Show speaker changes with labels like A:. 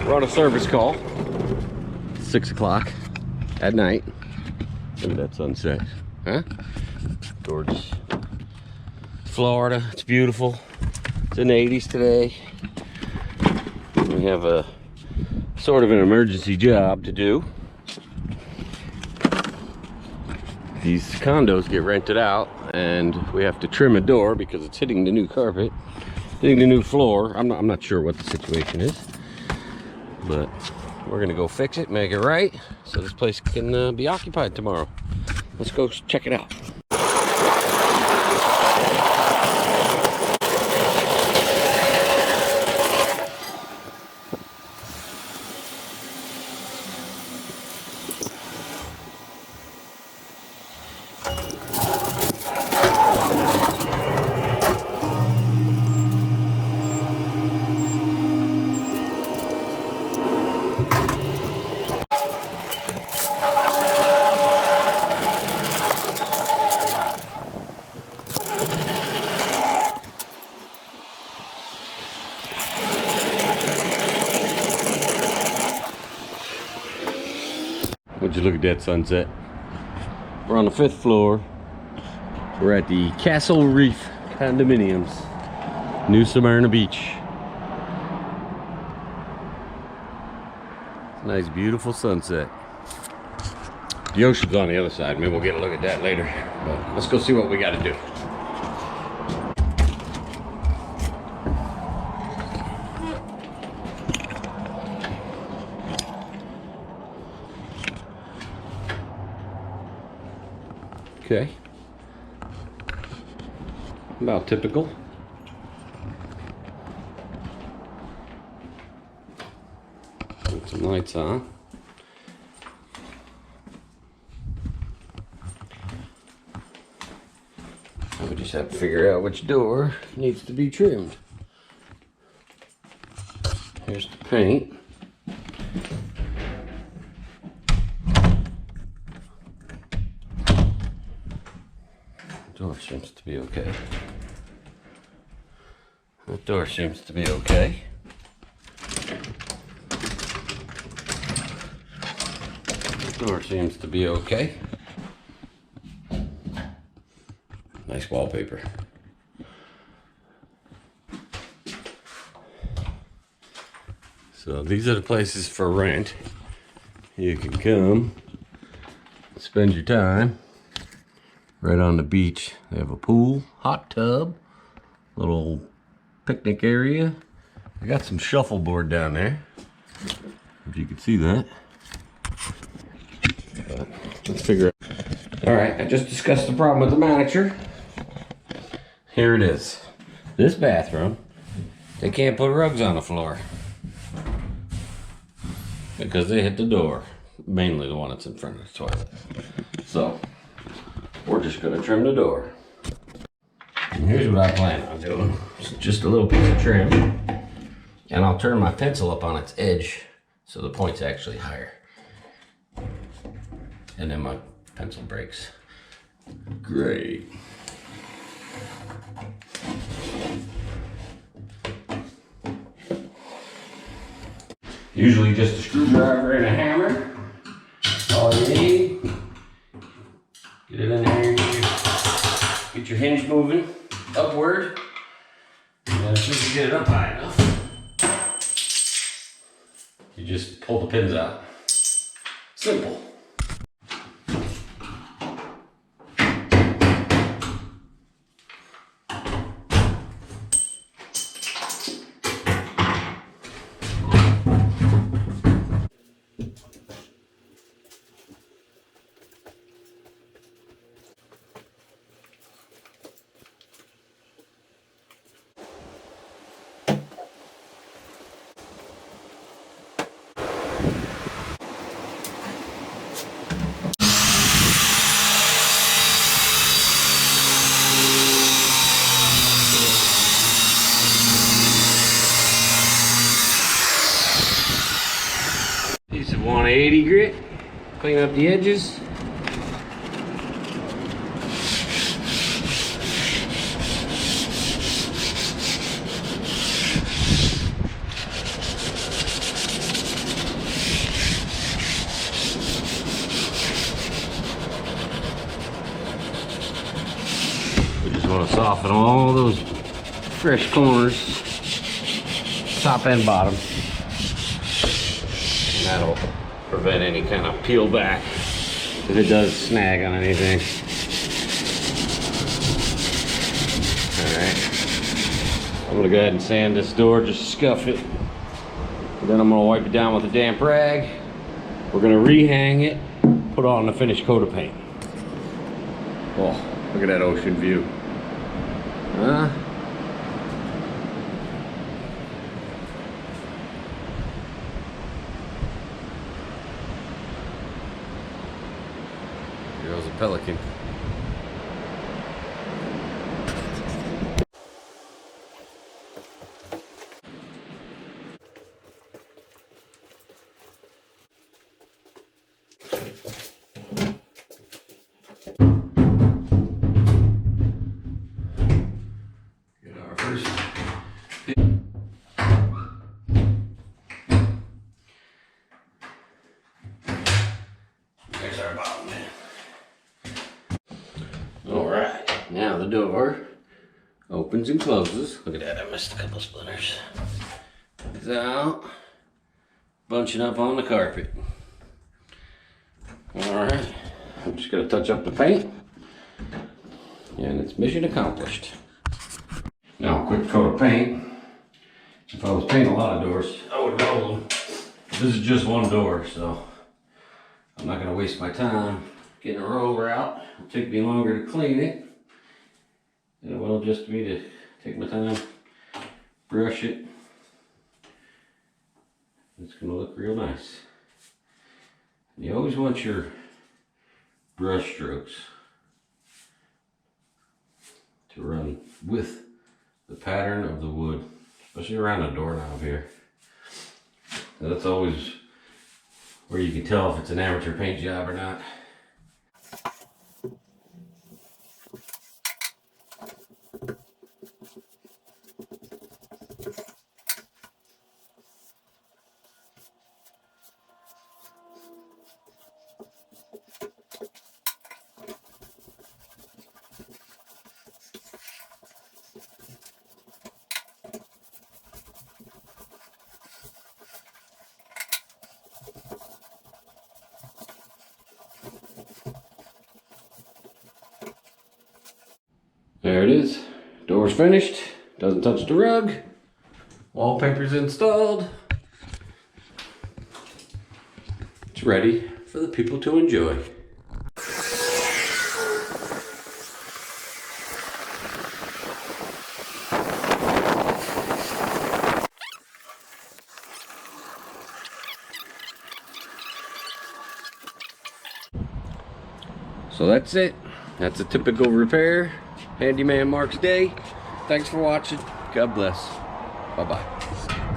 A: We're on a service call. 6 o'clock at night. Look at that sunset. Huh? Gorgeous. Florida, it's beautiful. It's in the 80s today. We have a sort of an emergency job to do. These condos get rented out and we have to trim a door because it's hitting the new carpet, hitting the new floor. I'm not sure what the situation is, but we're gonna go fix it, make it right, so this place can be occupied tomorrow. Let's go check it out. Would you look at that sunset? We're on the 5th floor. We're at the Castle Reef Condominiums, New Smyrna Beach. Nice, beautiful sunset. The ocean's on the other side. Maybe we'll get a look at that later. But let's go see what we got to do. Okay, about typical. Put some lights on. We just have to figure out which door needs to be trimmed. Here's the paint. Door seems to be okay. That door seems to be okay. The door seems to be okay. Nice wallpaper. So these are the places for rent. You can come, spend your time. Right on the beach. They have a pool, hot tub, little picnic area. I got some shuffleboard down there, if you can see that. But let's figure it out. All right, I just discussed the problem with the manager. Here it is. This bathroom, they can't put rugs on the floor because they hit the door, mainly the one that's in front of the toilet. So we're just gonna trim the door. And here's what I plan on doing. It's just a little piece of trim. And I'll turn my pencil up on its edge so the point's actually higher. And then my pencil breaks. Great. Usually just a screwdriver and a hammer. All you need. Get it in there, get your hinge moving upward. And as soon as you get it up high enough, you just pull the pins out. Simple. Piece of 180 grit, clean up the edges. want to soften all those fresh corners, top and bottom. And that'll prevent any kind of peel back if it does snag on anything. Alright. I'm gonna go ahead and sand this door, just scuff it. And then I'm gonna wipe it down with a damp rag. We're gonna rehang it, put on a finished coat of paint. Oh, look at that ocean view. Huh? Here goes a pelican. Get our first. There's our bottom man. Alright, now the door opens and closes. Look at that, I missed a couple splinters. It's out, bunching up on the carpet. Alright, I'm just gonna touch up the paint, and it's mission accomplished. Now, a quick coat of paint. If I was painting a lot of doors, I would roll them. This is just one door, so I'm not gonna waste my time getting a roller out. It'll take me longer to clean it than it will just me to take my time, brush it. It's gonna look real nice. You always want your brush strokes to run with the pattern of the wood, especially around the doorknob here. That's always where you can tell if it's an amateur paint job or not. There it is. Door's finished. Doesn't touch the rug. Wallpaper's installed. It's ready for the people to enjoy. So that's it. That's a typical repair. Handyman Mark's day. Thanks for watching. God bless. Bye-bye.